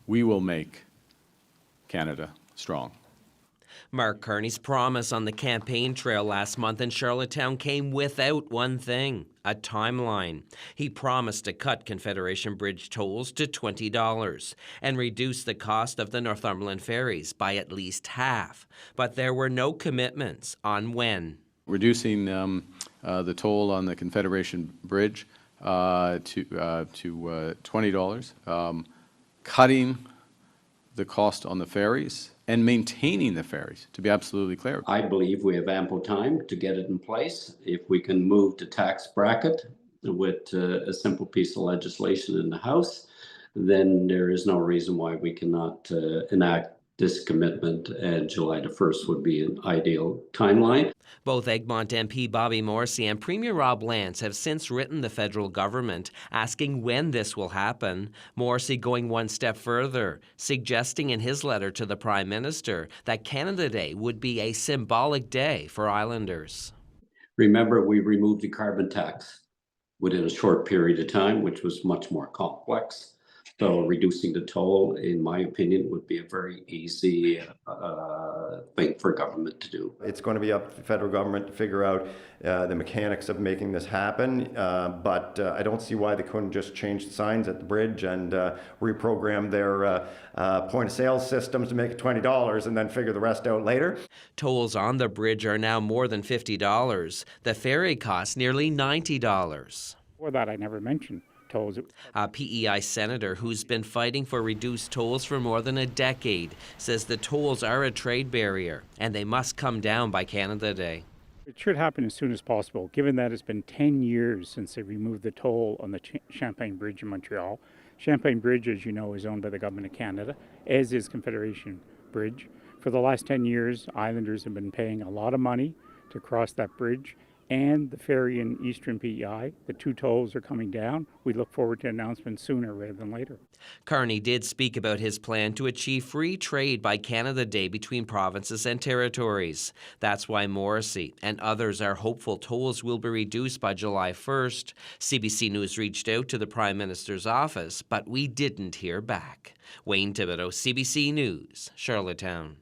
we will make Canada strong. Mark Carney's promise on the campaign trail last month in Charlottetown came without one thing, a timeline. He promised to cut Confederation Bridge tolls to $20 and reduce the cost of the Northumberland ferries by at least half. But there were no commitments on when. Reducing the toll on the Confederation Bridge to $20, cutting the cost on the ferries, and maintaining the ferries, to be absolutely clear. I believe we have ample time to get it in place. If we can move to tax bracket with a simple piece of legislation in the House, then there is no reason why we cannot enact this commitment, and July the 1st would be an ideal timeline. Both Egmont MP Bobby Morrissey and Premier Rob Lance have since written the federal government asking when this will happen. Morrissey going one step further, suggesting in his letter to the Prime Minister that Canada Day would be a symbolic day for Islanders. Remember, we removed the carbon tax within a short period of time, which was much more complex. So reducing the toll, in my opinion, would be a very easy thing for government to do. It's going to be up to the federal government to figure out the mechanics of making this happen, but I don't see why they couldn't just change the signs at the bridge and reprogram their point-of-sale systems to make it $20 and then figure the rest out later. Tolls on the bridge are now more than $50. The ferry costs nearly $90. For that, I never mentioned tolls. A P.E.I. senator who's been fighting for reduced tolls for more than a decade says the tolls are a trade barrier and they must come down by Canada Day. It should happen as soon as possible, given that it's been 10 years since they removed the toll on the Champlain Bridge in Montreal. Champlain Bridge, as you know, is owned by the Government of Canada, as is Confederation Bridge. For the last 10 years, Islanders have been paying a lot of money to cross that bridge, and the ferry in Eastern P.E.I. The two tolls are coming down. We look forward to announcements sooner rather than later. Carney did speak about his plan to achieve free trade by Canada Day between provinces and territories. That's why Morrissey and others are hopeful tolls will be reduced by July 1st. CBC News reached out to the Prime Minister's office, but we didn't hear back. Wayne Thibodeau, CBC News, Charlottetown.